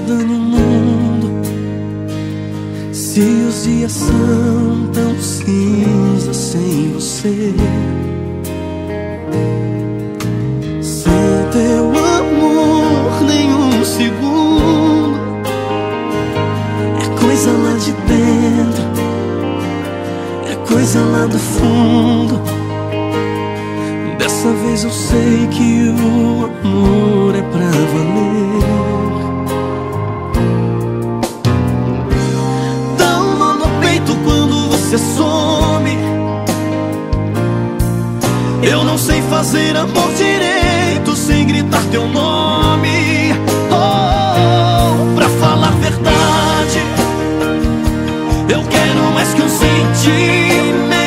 vida no mundo se os dias são tão cinzas sem você? Sem teu amor nenhum segundo é coisa lá de dentro, é coisa lá do fundo. Dessa vez eu sei que o amor é pra valer. Dá um nó no peito quando você some. Eu não sei fazer amor direito sem gritar teu nome. Oh, pra falar a verdade, eu quero mais que um sentimento.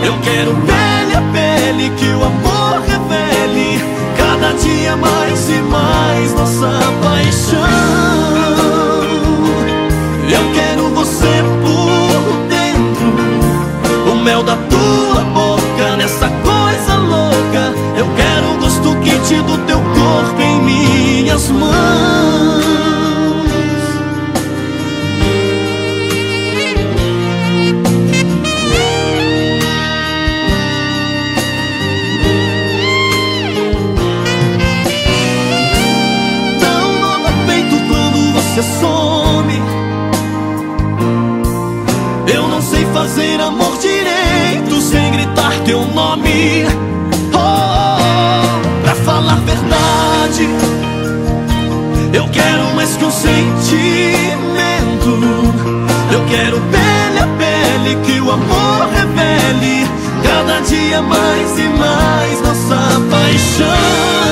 Eu quero pele a pele, que o amor revele cada dia mais e mais nossa paixão. Eu quero você por dentro, o mel da tua boca nessa coisa louca. Eu quero o gosto quente do teu corpo em minhas mãos. Some. Eu não sei fazer amor direito sem gritar teu nome. Oh, pra falar a verdade, eu quero mais que um sentimento. Eu quero pele a pele, que o amor revele cada dia mais e mais nossa paixão.